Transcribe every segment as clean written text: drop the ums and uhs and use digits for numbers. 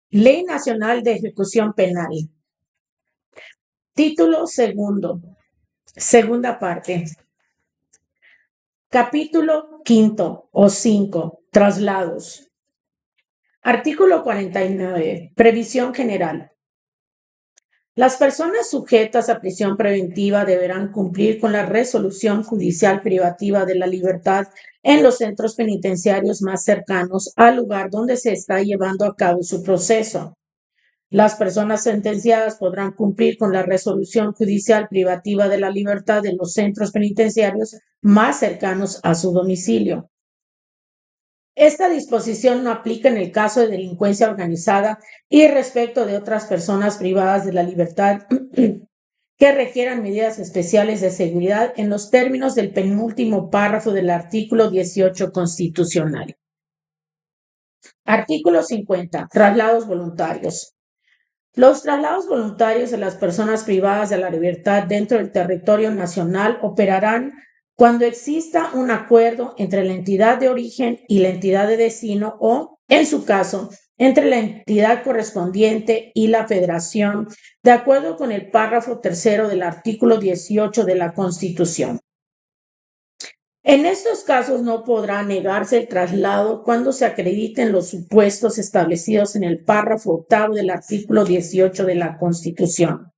Ley Nacional de Ejecución Penal. Título segundo. Segunda parte. Capítulo quinto o 5. Traslados. Artículo 49. Previsión general. Las personas sujetas a prisión preventiva deberán cumplir con la resolución judicial privativa de la libertad en los centros penitenciarios más cercanos al lugar donde se está llevando a cabo su proceso. Las personas sentenciadas podrán cumplir con la resolución judicial privativa de la libertad en los centros penitenciarios más cercanos a su domicilio. Esta disposición no aplica en el caso de delincuencia organizada y respecto de otras personas privadas de la libertad que requieran medidas especiales de seguridad en los términos del penúltimo párrafo del artículo 18 constitucional. Artículo 50. Traslados voluntarios. Los traslados voluntarios de las personas privadas de la libertad dentro del territorio nacional operarán cuando exista un acuerdo entre la entidad de origen y la entidad de destino o, en su caso, entre la entidad correspondiente y la federación, de acuerdo con el párrafo tercero del artículo 18 de la Constitución. En estos casos no podrá negarse el traslado cuando se acrediten los supuestos establecidos en el párrafo octavo del artículo 18 de la Constitución.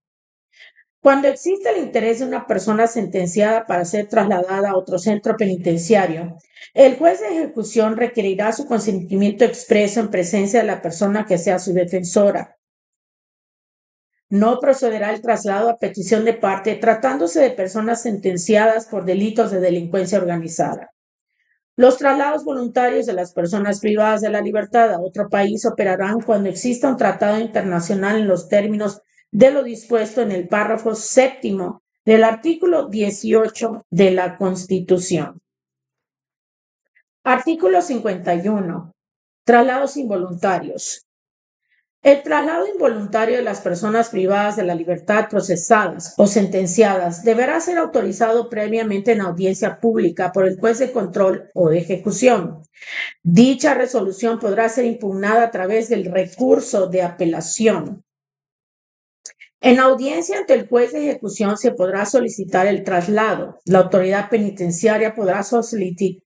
Cuando existe el interés de una persona sentenciada para ser trasladada a otro centro penitenciario, el juez de ejecución requerirá su consentimiento expreso en presencia de la persona que sea su defensora. No procederá el traslado a petición de parte tratándose de personas sentenciadas por delitos de delincuencia organizada. Los traslados voluntarios de las personas privadas de la libertad a otro país operarán cuando exista un tratado internacional en los términos de lo dispuesto en el párrafo séptimo del artículo 18 de la Constitución. Artículo 51. Traslados involuntarios. El traslado involuntario de las personas privadas de la libertad procesadas o sentenciadas deberá ser autorizado previamente en audiencia pública por el juez de control o de ejecución. Dicha resolución podrá ser impugnada a través del recurso de apelación. En audiencia ante el juez de ejecución se podrá solicitar el traslado. La autoridad penitenciaria podrá solicitar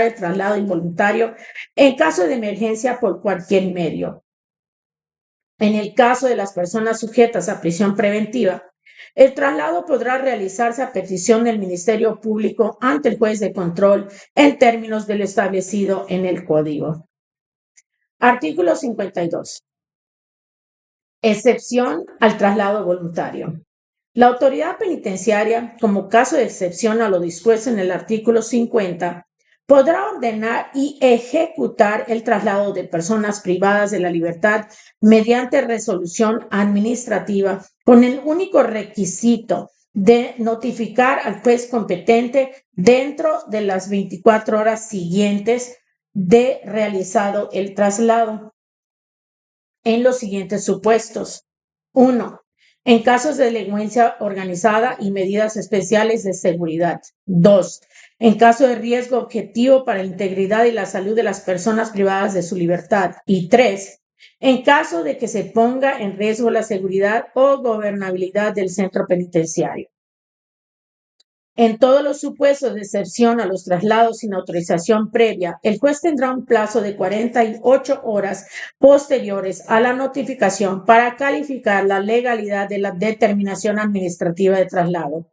el traslado involuntario en caso de emergencia por cualquier medio. En el caso de las personas sujetas a prisión preventiva, el traslado podrá realizarse a petición del Ministerio Público ante el juez de control en términos de lo establecido en el Código. Artículo 52. Excepción al traslado voluntario. La autoridad penitenciaria, como caso de excepción a lo dispuesto en el artículo 50, podrá ordenar y ejecutar el traslado de personas privadas de la libertad mediante resolución administrativa con el único requisito de notificar al juez competente dentro de las 24 horas siguientes de realizado el traslado en los siguientes supuestos. 1. En casos de delincuencia organizada y medidas especiales de seguridad. 2. En caso de riesgo objetivo para la integridad y la salud de las personas privadas de su libertad. Y 3. En caso de que se ponga en riesgo la seguridad o gobernabilidad del centro penitenciario. En todos los supuestos de excepción a los traslados sin autorización previa, el juez tendrá un plazo de 48 horas posteriores a la notificación para calificar la legalidad de la determinación administrativa de traslado.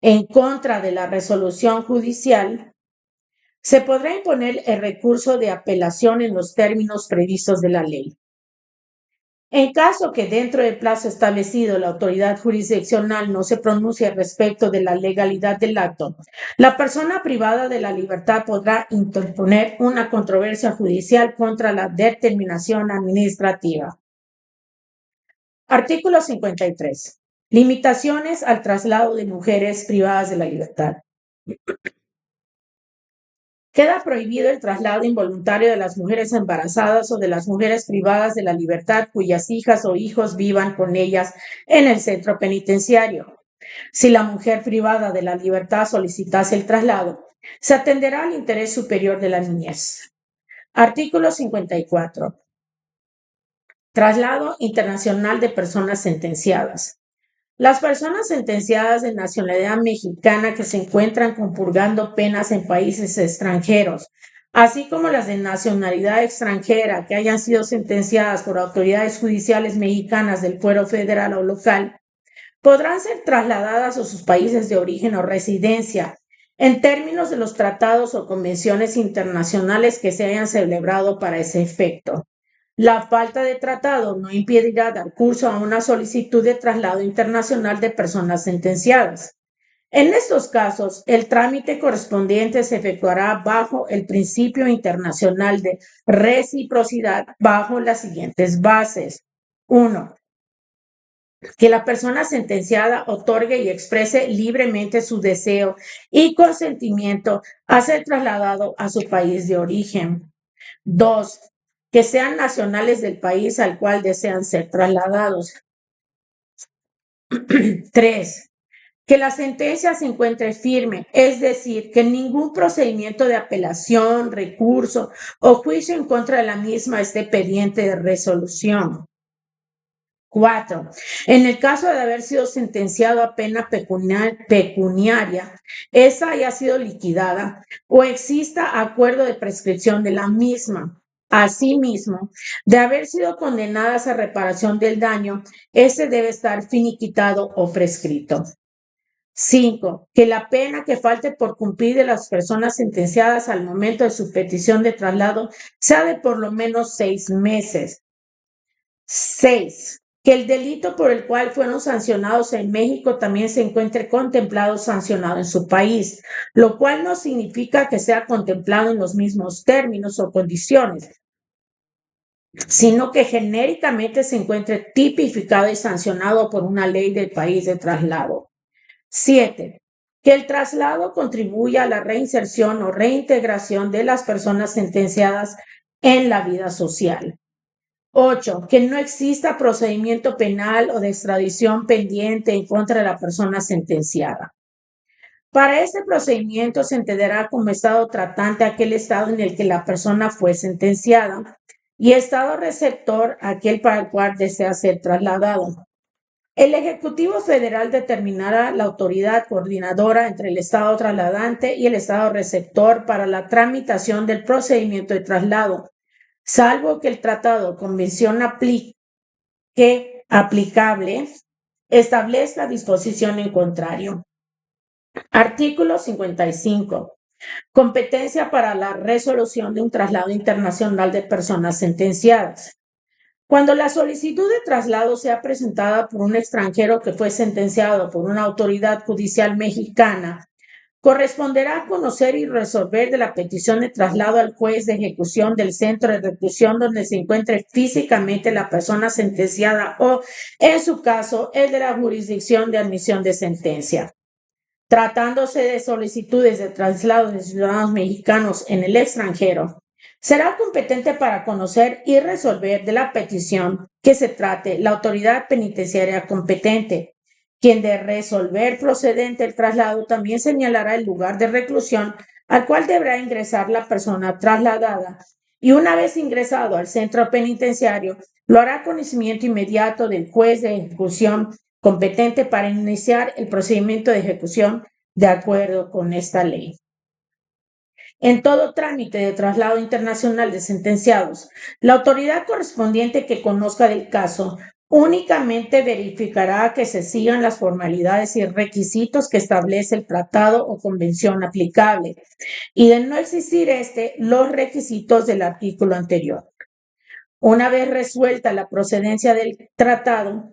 En contra de la resolución judicial, se podrá imponer el recurso de apelación en los términos previstos de la ley. En caso que dentro del plazo establecido la autoridad jurisdiccional no se pronuncie respecto de la legalidad del acto, la persona privada de la libertad podrá interponer una controversia judicial contra la determinación administrativa. Artículo 53. Limitaciones al traslado de mujeres privadas de la libertad. Queda prohibido el traslado involuntario de las mujeres embarazadas o de las mujeres privadas de la libertad cuyas hijas o hijos vivan con ellas en el centro penitenciario. Si la mujer privada de la libertad solicitase el traslado, se atenderá al interés superior de la niñez. Artículo 54. Traslado internacional de personas sentenciadas. Las personas sentenciadas de nacionalidad mexicana que se encuentran compurgando penas en países extranjeros, así como las de nacionalidad extranjera que hayan sido sentenciadas por autoridades judiciales mexicanas del fuero federal o local, podrán ser trasladadas a sus países de origen o residencia en términos de los tratados o convenciones internacionales que se hayan celebrado para ese efecto. La falta de tratado no impedirá dar curso a una solicitud de traslado internacional de personas sentenciadas. En estos casos, el trámite correspondiente se efectuará bajo el principio internacional de reciprocidad bajo las siguientes bases. 1. Que la persona sentenciada otorgue y exprese libremente su deseo y consentimiento a ser trasladado a su país de origen. 2. Que sean nacionales del país al cual desean ser trasladados. 3. Que la sentencia se encuentre firme, es decir, que ningún procedimiento de apelación, recurso o juicio en contra de la misma esté pendiente de resolución. 4. En el caso de haber sido sentenciado a pena pecuniaria, esa haya sido liquidada o exista acuerdo de prescripción de la misma. Asimismo, de haber sido condenadas a reparación del daño, ese debe estar finiquitado o prescrito. 5. Que la pena que falte por cumplir de las personas sentenciadas al momento de su petición de traslado sea de por lo menos 6 meses. 6. Que el delito por el cual fueron sancionados en México también se encuentre contemplado sancionado en su país, lo cual no significa que sea contemplado en los mismos términos o condiciones, sino que genéricamente se encuentre tipificado y sancionado por una ley del país de traslado. 7. Que el traslado contribuya a la reinserción o reintegración de las personas sentenciadas en la vida social. 8. Que no exista procedimiento penal o de extradición pendiente en contra de la persona sentenciada. Para este procedimiento se entenderá como estado tratante aquel estado en el que la persona fue sentenciada y estado receptor aquel para el cual desea ser trasladado. El Ejecutivo Federal determinará la autoridad coordinadora entre el Estado trasladante y el Estado receptor para la tramitación del procedimiento de traslado, salvo que el tratado o convención aplicable establezca disposición en contrario. Artículo 55. Competencia para la resolución de un traslado internacional de personas sentenciadas. Cuando la solicitud de traslado sea presentada por un extranjero que fue sentenciado por una autoridad judicial mexicana, corresponderá conocer y resolver de la petición de traslado al juez de ejecución del centro de reclusión donde se encuentre físicamente la persona sentenciada o, en su caso, el de la jurisdicción de admisión de sentencia. Tratándose de solicitudes de traslado de ciudadanos mexicanos en el extranjero, será competente para conocer y resolver de la petición que se trate la autoridad penitenciaria competente, quien de resolver procedente el traslado también señalará el lugar de reclusión al cual deberá ingresar la persona trasladada y una vez ingresado al centro penitenciario, lo hará conocimiento inmediato del juez de ejecución competente para iniciar el procedimiento de ejecución de acuerdo con esta ley. En todo trámite de traslado internacional de sentenciados, la autoridad correspondiente que conozca del caso únicamente verificará que se sigan las formalidades y requisitos que establece el tratado o convención aplicable y de no existir los requisitos del artículo anterior. Una vez resuelta la procedencia del traslado,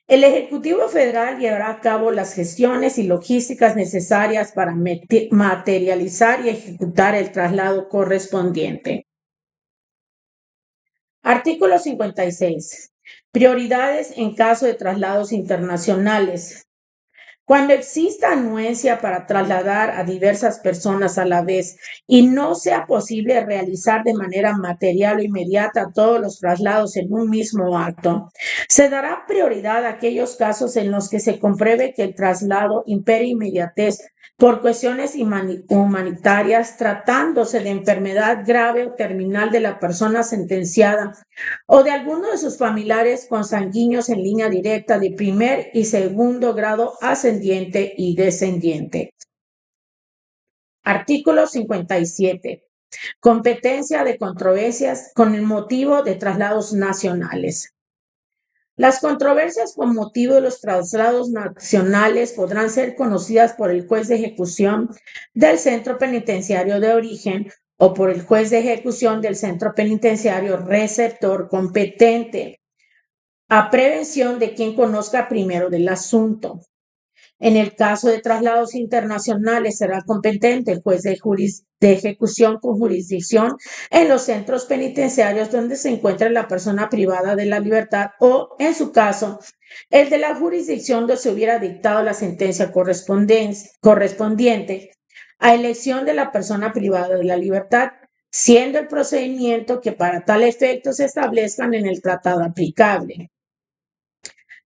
el Ejecutivo Federal llevará a cabo las gestiones y logísticas necesarias para materializar y ejecutar el traslado correspondiente. Artículo 56. Prioridades en caso de traslados internacionales. Cuando exista anuencia para trasladar a diversas personas a la vez y no sea posible realizar de manera material o inmediata todos los traslados en un mismo acto, se dará prioridad a aquellos casos en los que se compruebe que el traslado impere inmediatez por cuestiones humanitarias, tratándose de enfermedad grave o terminal de la persona sentenciada o de alguno de sus familiares consanguíneos en línea directa de primer y segundo grado ascendiente y descendiente. Artículo 57. Competencia de controversias con el motivo de traslados nacionales. Las controversias con motivo de los traslados nacionales podrán ser conocidas por el juez de ejecución del centro penitenciario de origen o por el juez de ejecución del centro penitenciario receptor competente, a prevención de quien conozca primero del asunto. En el caso de traslados internacionales, será competente el juez de ejecución con jurisdicción en los centros penitenciarios donde se encuentre la persona privada de la libertad o, en su caso, el de la jurisdicción donde se hubiera dictado la sentencia correspondiente a elección de la persona privada de la libertad, siendo el procedimiento que para tal efecto se establezcan en el tratado aplicable.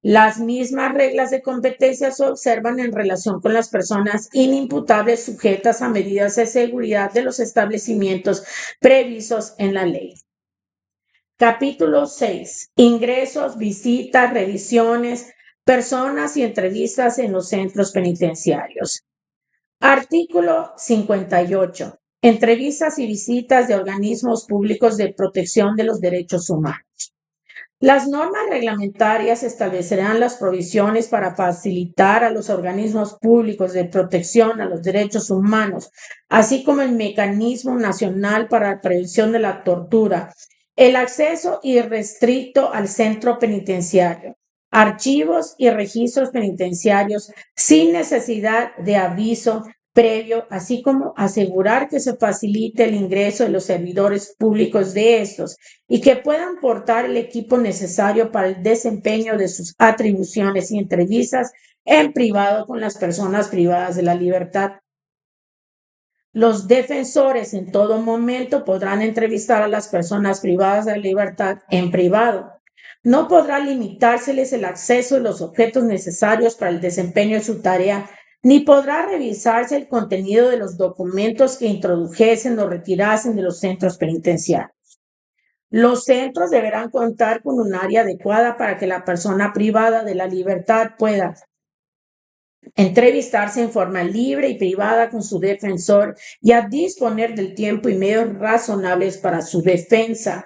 Las mismas reglas de competencia se observan en relación con las personas inimputables sujetas a medidas de seguridad de los establecimientos previstos en la ley. Capítulo 6. Ingresos, visitas, revisiones, personas y entrevistas en los centros penitenciarios. Artículo 58. Entrevistas y visitas de organismos públicos de protección de los derechos humanos. Las normas reglamentarias establecerán las provisiones para facilitar a los organismos públicos de protección a los derechos humanos, así como el mecanismo nacional para la prevención de la tortura, el acceso irrestricto al centro penitenciario, archivos y registros penitenciarios sin necesidad de aviso previo, así como asegurar que se facilite el ingreso de los servidores públicos de estos y que puedan portar el equipo necesario para el desempeño de sus atribuciones y entrevistas en privado con las personas privadas de la libertad. Los defensores en todo momento podrán entrevistar a las personas privadas de la libertad en privado. No podrá limitárseles el acceso a los objetos necesarios para el desempeño de su tarea, ni podrá revisarse el contenido de los documentos que introdujesen o retirasen de los centros penitenciarios. Los centros deberán contar con un área adecuada para que la persona privada de la libertad pueda entrevistarse en forma libre y privada con su defensor y a disponer del tiempo y medios razonables para su defensa.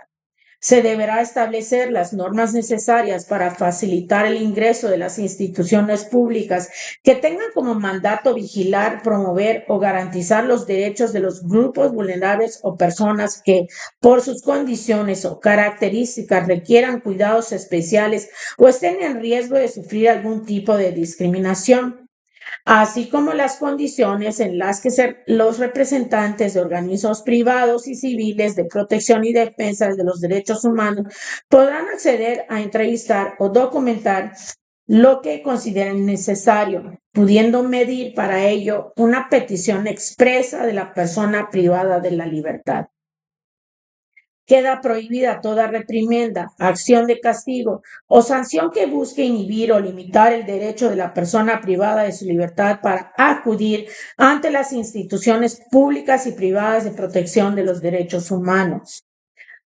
Se deberá establecer las normas necesarias para facilitar el ingreso de las instituciones públicas que tengan como mandato vigilar, promover o garantizar los derechos de los grupos vulnerables o personas que, por sus condiciones o características, requieran cuidados especiales o estén en riesgo de sufrir algún tipo de discriminación, así como las condiciones en las que los representantes de organismos privados y civiles de protección y defensa de los derechos humanos podrán acceder a entrevistar o documentar lo que consideren necesario, pudiendo medir para ello una petición expresa de la persona privada de la libertad. Queda prohibida toda reprimenda, acción de castigo o sanción que busque inhibir o limitar el derecho de la persona privada de su libertad para acudir ante las instituciones públicas y privadas de protección de los derechos humanos.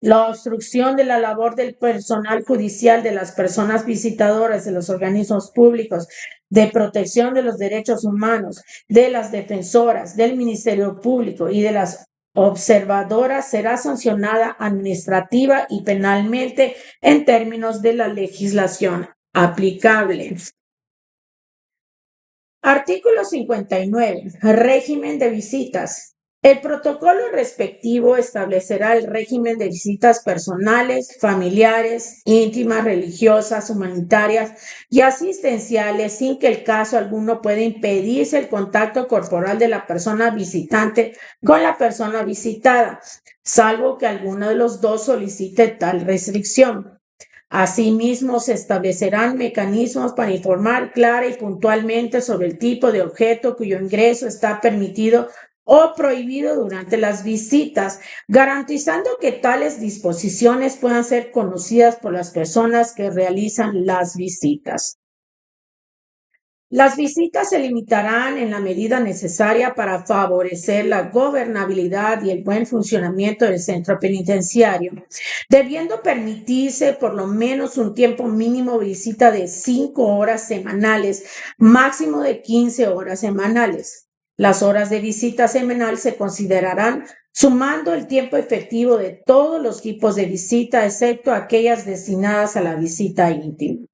La obstrucción de la labor del personal judicial, de las personas visitadoras de los organismos públicos de protección de los derechos humanos, de las defensoras, del Ministerio Público y de las observadoras será sancionada administrativa y penalmente en términos de la legislación aplicable. Artículo 59. Régimen de visitas. El protocolo respectivo establecerá el régimen de visitas personales, familiares, íntimas, religiosas, humanitarias y asistenciales sin que el caso alguno pueda impedirse el contacto corporal de la persona visitante con la persona visitada, salvo que alguno de los dos solicite tal restricción. Asimismo, se establecerán mecanismos para informar clara y puntualmente sobre el tipo de objeto cuyo ingreso está permitido o prohibido durante las visitas, garantizando que tales disposiciones puedan ser conocidas por las personas que realizan las visitas. Las visitas se limitarán en la medida necesaria para favorecer la gobernabilidad y el buen funcionamiento del centro penitenciario, debiendo permitirse por lo menos un tiempo mínimo de visita de 5 horas semanales, máximo de 15 horas semanales. Las horas de visita semanal se considerarán sumando el tiempo efectivo de todos los tipos de visita, excepto aquellas destinadas a la visita íntima.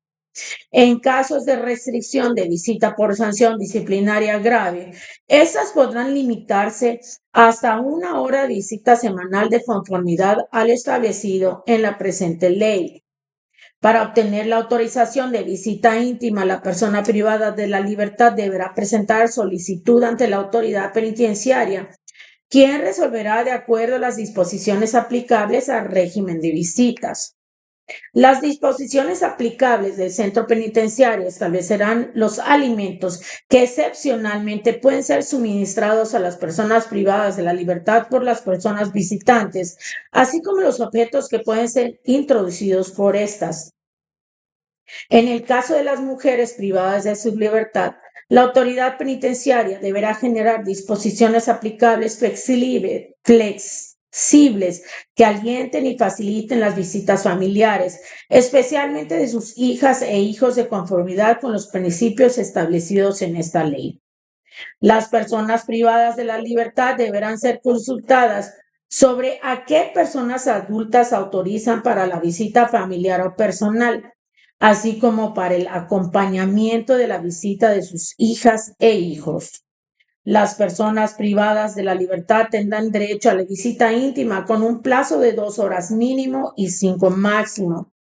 En casos de restricción de visita por sanción disciplinaria grave, estas podrán limitarse hasta 1 hora de visita semanal de conformidad a lo establecido en la presente ley. Para obtener la autorización de visita íntima, la persona privada de la libertad deberá presentar solicitud ante la autoridad penitenciaria, quien resolverá de acuerdo a las disposiciones aplicables al régimen de visitas. Las disposiciones aplicables del centro penitenciario establecerán los alimentos que excepcionalmente pueden ser suministrados a las personas privadas de la libertad por las personas visitantes, así como los objetos que pueden ser introducidos por estas. En el caso de las mujeres privadas de su libertad, la autoridad penitenciaria deberá generar disposiciones aplicables flexibles que alienten y faciliten las visitas familiares, especialmente de sus hijas e hijos de conformidad con los principios establecidos en esta ley. Las personas privadas de la libertad deberán ser consultadas sobre a qué personas adultas autorizan para la visita familiar o personal, así como para el acompañamiento de la visita de sus hijas e hijos. Las personas privadas de la libertad tendrán derecho a la visita íntima con un plazo de 2 horas mínimo y 5 máximo,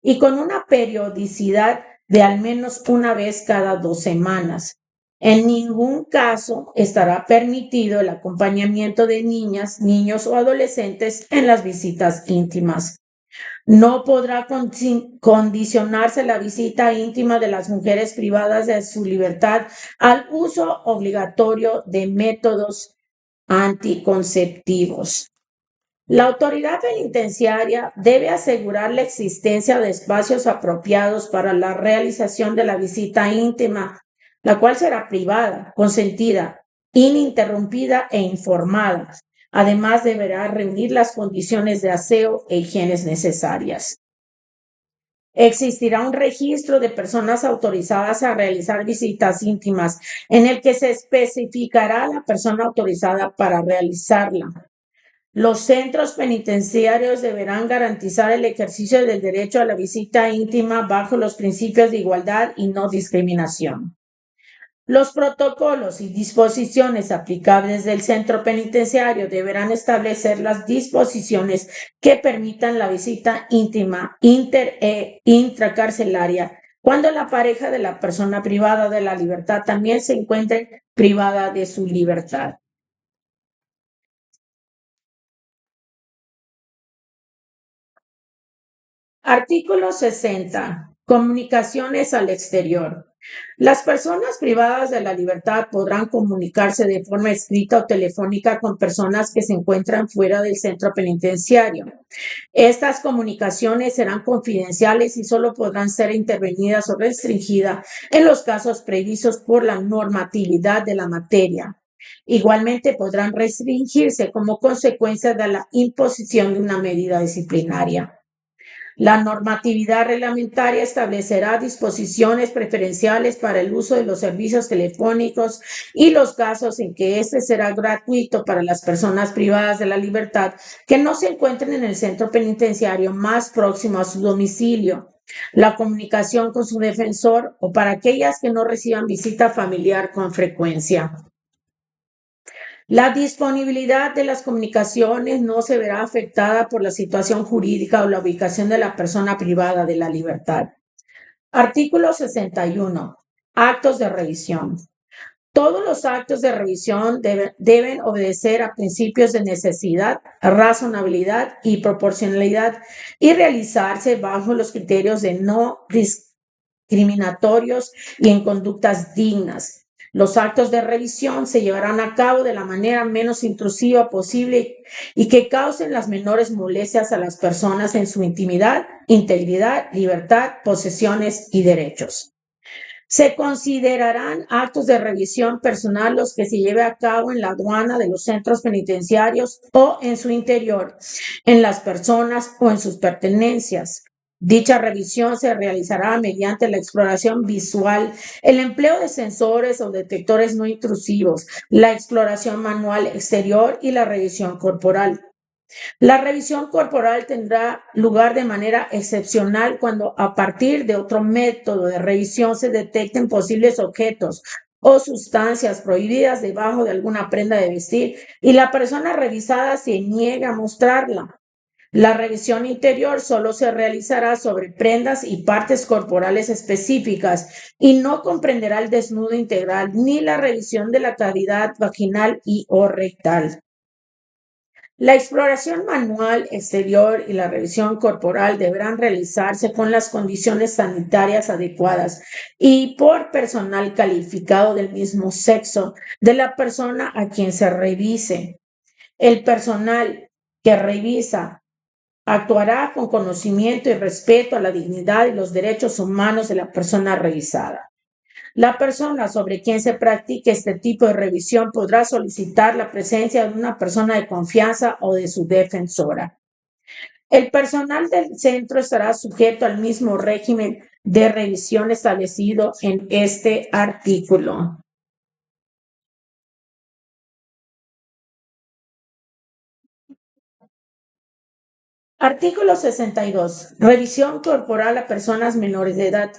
y con una periodicidad de al menos una vez cada 2 semanas. En ningún caso estará permitido el acompañamiento de niñas, niños o adolescentes en las visitas íntimas. No podrá condicionarse la visita íntima de las mujeres privadas de su libertad al uso obligatorio de métodos anticonceptivos. La autoridad penitenciaria debe asegurar la existencia de espacios apropiados para la realización de la visita íntima, la cual será privada, consentida, ininterrumpida e informada. Además, deberá reunir las condiciones de aseo e higiene necesarias. Existirá un registro de personas autorizadas a realizar visitas íntimas en el que se especificará la persona autorizada para realizarla. Los centros penitenciarios deberán garantizar el ejercicio del derecho a la visita íntima bajo los principios de igualdad y no discriminación. Los protocolos y disposiciones aplicables del centro penitenciario deberán establecer las disposiciones que permitan la visita íntima inter e intracarcelaria cuando la pareja de la persona privada de la libertad también se encuentre privada de su libertad. Artículo 60. Comunicaciones al exterior. Las personas privadas de la libertad podrán comunicarse de forma escrita o telefónica con personas que se encuentran fuera del centro penitenciario. Estas comunicaciones serán confidenciales y solo podrán ser intervenidas o restringidas en los casos previstos por la normatividad de la materia. Igualmente podrán restringirse como consecuencia de la imposición de una medida disciplinaria. La normatividad reglamentaria establecerá disposiciones preferenciales para el uso de los servicios telefónicos y los casos en que este será gratuito para las personas privadas de la libertad que no se encuentren en el centro penitenciario más próximo a su domicilio, la comunicación con su defensor o para aquellas que no reciban visita familiar con frecuencia. La disponibilidad de las comunicaciones no se verá afectada por la situación jurídica o la ubicación de la persona privada de la libertad. Artículo 61. Actos de revisión. Todos los actos de revisión deben obedecer a principios de necesidad, razonabilidad y proporcionalidad y realizarse bajo los criterios de no discriminatorios y en conductas dignas. Los actos de revisión se llevarán a cabo de la manera menos intrusiva posible y que causen las menores molestias a las personas en su intimidad, integridad, libertad, posesiones y derechos. Se considerarán actos de revisión personal los que se lleve a cabo en la aduana de los centros penitenciarios o en su interior, en las personas o en sus pertenencias. Dicha revisión se realizará mediante la exploración visual, el empleo de sensores o detectores no intrusivos, la exploración manual exterior y la revisión corporal. La revisión corporal tendrá lugar de manera excepcional cuando a partir de otro método de revisión se detecten posibles objetos o sustancias prohibidas debajo de alguna prenda de vestir y la persona revisada se niega a mostrarla. La revisión interior solo se realizará sobre prendas y partes corporales específicas y no comprenderá el desnudo integral ni la revisión de la cavidad vaginal y o rectal. La exploración manual exterior y la revisión corporal deberán realizarse con las condiciones sanitarias adecuadas y por personal calificado del mismo sexo de la persona a quien se revise. El personal que revisa actuará con conocimiento y respeto a la dignidad y los derechos humanos de la persona revisada. La persona sobre quien se practique este tipo de revisión podrá solicitar la presencia de una persona de confianza o de su defensora. El personal del centro estará sujeto al mismo régimen de revisión establecido en este artículo. Artículo 62. Revisión corporal a personas menores de edad.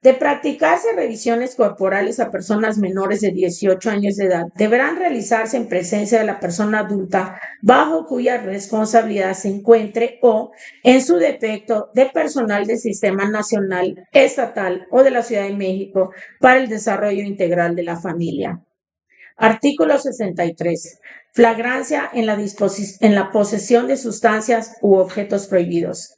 De practicarse revisiones corporales a personas menores de 18 años de edad, deberán realizarse en presencia de la persona adulta bajo cuya responsabilidad se encuentre o, en su defecto, de personal del Sistema Nacional, Estatal o de la Ciudad de México para el desarrollo integral de la familia. Artículo 63. Flagrancia en la posesión de sustancias u objetos prohibidos.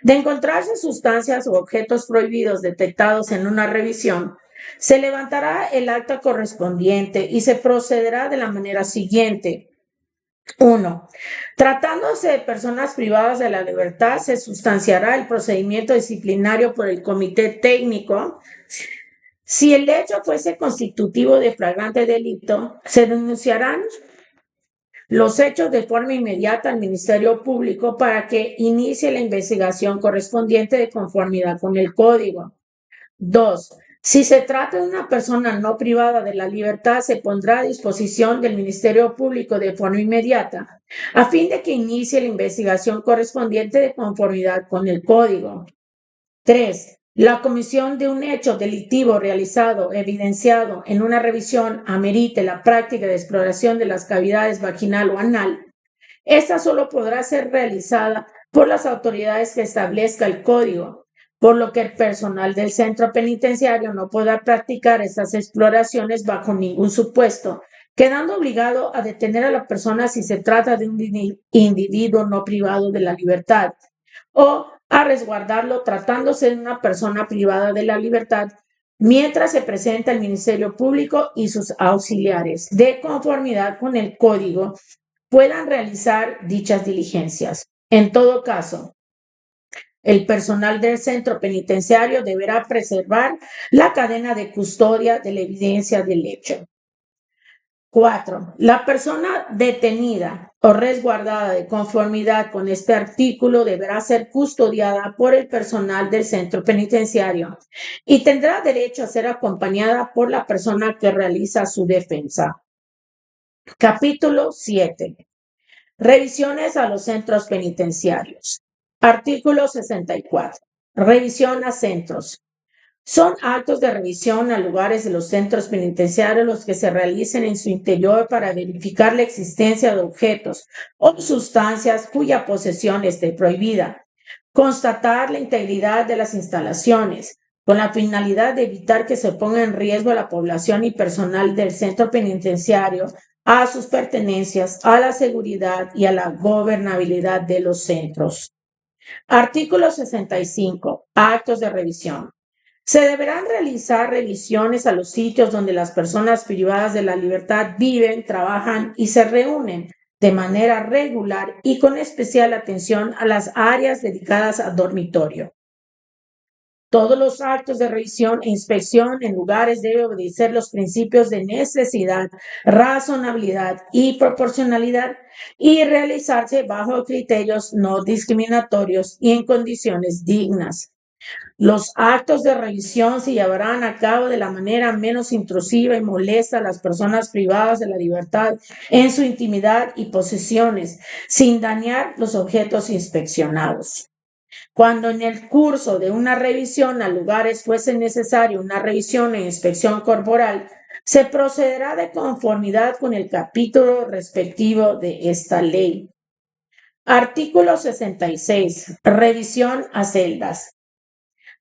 De encontrarse sustancias u objetos prohibidos detectados en una revisión, se levantará el acta correspondiente y se procederá de la manera siguiente. 1. Tratándose de personas privadas de la libertad, se sustanciará el procedimiento disciplinario por el comité técnico. Si el hecho fuese constitutivo de flagrante delito, se denunciarán los hechos de forma inmediata al Ministerio Público para que inicie la investigación correspondiente de conformidad con el Código. 2. Si se trata de una persona no privada de la libertad, se pondrá a disposición del Ministerio Público de forma inmediata, a fin de que inicie la investigación correspondiente de conformidad con el Código. 3. La comisión de un hecho delictivo realizado, evidenciado en una revisión, amerite la práctica de exploración de las cavidades vaginal o anal. Esta solo podrá ser realizada por las autoridades que establezca el código, por lo que el personal del centro penitenciario no podrá practicar estas exploraciones bajo ningún supuesto, quedando obligado a detener a la persona si se trata de un individuo no privado de la libertad o a resguardarlo tratándose de una persona privada de la libertad mientras se presenta el Ministerio Público y sus auxiliares, de conformidad con el código, puedan realizar dichas diligencias. En todo caso, el personal del centro penitenciario deberá preservar la cadena de custodia de la evidencia del hecho. 4. La persona detenida o resguardada de conformidad con este artículo deberá ser custodiada por el personal del centro penitenciario y tendrá derecho a ser acompañada por la persona que realiza su defensa. Capítulo 7. Revisiones a los centros penitenciarios. Artículo 64. Revisión a centros. Son actos de revisión a lugares de los centros penitenciarios los que se realicen en su interior para verificar la existencia de objetos o sustancias cuya posesión esté prohibida, constatar la integridad de las instalaciones, con la finalidad de evitar que se ponga en riesgo a la población y personal del centro penitenciario, a sus pertenencias, a la seguridad y a la gobernabilidad de los centros. Artículo 65. Actos de revisión. Se deberán realizar revisiones a los sitios donde las personas privadas de la libertad viven, trabajan y se reúnen de manera regular y con especial atención a las áreas dedicadas a dormitorio. Todos los actos de revisión e inspección en lugares deben obedecer los principios de necesidad, razonabilidad y proporcionalidad y realizarse bajo criterios no discriminatorios y en condiciones dignas. Los actos de revisión se llevarán a cabo de la manera menos intrusiva y molesta a las personas privadas de la libertad en su intimidad y posesiones, sin dañar los objetos inspeccionados. Cuando en el curso de una revisión a lugares fuese necesario una revisión e inspección corporal, se procederá de conformidad con el capítulo respectivo de esta ley. Artículo 66. Revisión a celdas.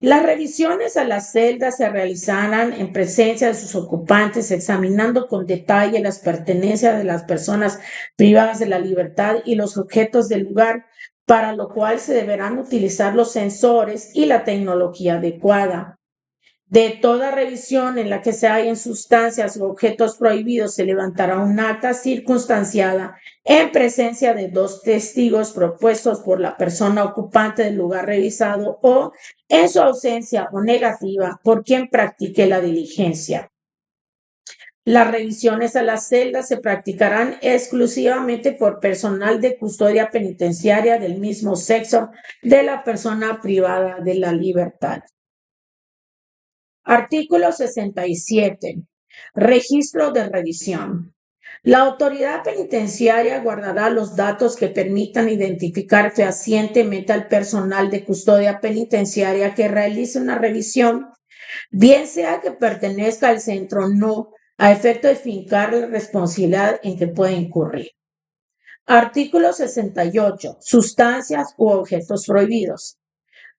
Las revisiones a las celdas se realizarán en presencia de sus ocupantes, examinando con detalle las pertenencias de las personas privadas de la libertad y los objetos del lugar, para lo cual se deberán utilizar los sensores y la tecnología adecuada. De toda revisión en la que se hallen sustancias u objetos prohibidos, se levantará un acta circunstanciada en presencia de 2 testigos propuestos por la persona ocupante del lugar revisado o, en su ausencia o negativa, por quien practique la diligencia. Las revisiones a las celdas se practicarán exclusivamente por personal de custodia penitenciaria del mismo sexo de la persona privada de la libertad. Artículo 67. Registro de revisión. La autoridad penitenciaria guardará los datos que permitan identificar fehacientemente al personal de custodia penitenciaria que realice una revisión, bien sea que pertenezca al centro o no, a efecto de fincar la responsabilidad en que puede incurrir. Artículo 68. Sustancias u objetos prohibidos.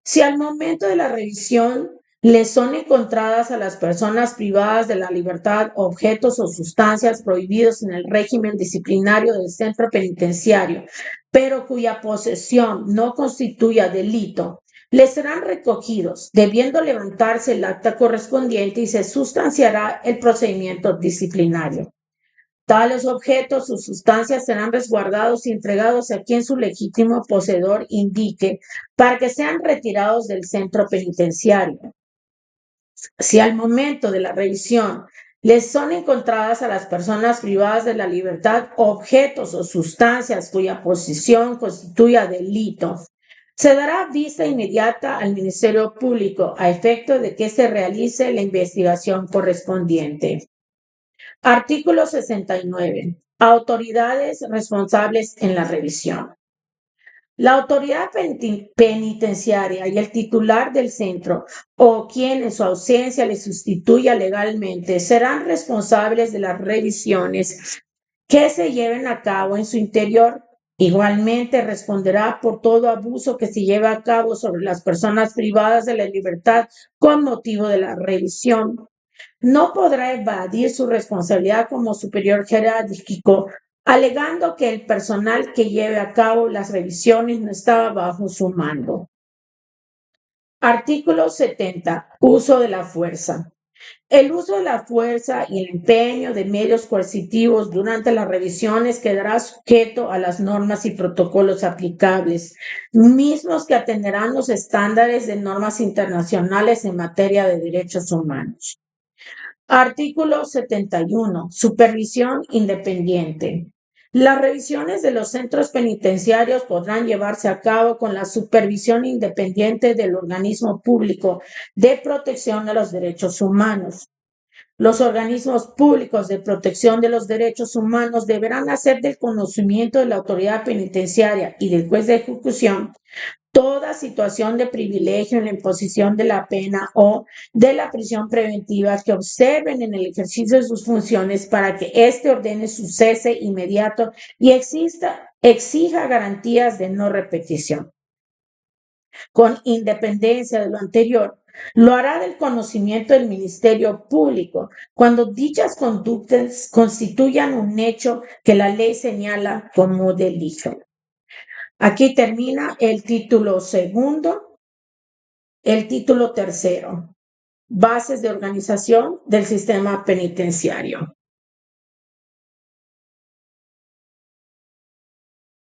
Si al momento de la revisión les son encontradas a las personas privadas de la libertad objetos o sustancias prohibidos en el régimen disciplinario del centro penitenciario, pero cuya posesión no constituya delito, les serán recogidos, debiendo levantarse el acta correspondiente y se sustanciará el procedimiento disciplinario. Tales objetos o sustancias serán resguardados y entregados a quien su legítimo poseedor indique para que sean retirados del centro penitenciario. Si al momento de la revisión les son encontradas a las personas privadas de la libertad objetos o sustancias cuya posesión constituya delito, se dará vista inmediata al Ministerio Público a efecto de que se realice la investigación correspondiente. Artículo 69. Autoridades responsables en la revisión. La autoridad penitenciaria y el titular del centro o quien en su ausencia le sustituya legalmente serán responsables de las revisiones que se lleven a cabo en su interior. Igualmente responderá por todo abuso que se lleve a cabo sobre las personas privadas de la libertad con motivo de la revisión. No podrá evadir su responsabilidad como superior jerárquico, alegando que el personal que lleve a cabo las revisiones no estaba bajo su mando. Artículo 70. Uso de la fuerza. El uso de la fuerza y el empeño de medios coercitivos durante las revisiones quedará sujeto a las normas y protocolos aplicables, mismos que atenderán los estándares de normas internacionales en materia de derechos humanos. Artículo 71. Supervisión independiente. Las revisiones de los centros penitenciarios podrán llevarse a cabo con la supervisión independiente del organismo público de protección de los derechos humanos. Los organismos públicos de protección de los derechos humanos deberán hacer del conocimiento de la autoridad penitenciaria y del juez de ejecución toda situación de privilegio en la imposición de la pena o de la prisión preventiva que observen en el ejercicio de sus funciones para que éste ordene su cese inmediato y exija garantías de no repetición. Con independencia de lo anterior, lo hará del conocimiento del Ministerio Público cuando dichas conductas constituyan un hecho que la ley señala como delito. Aquí termina el título segundo. El título tercero, bases de organización del sistema penitenciario.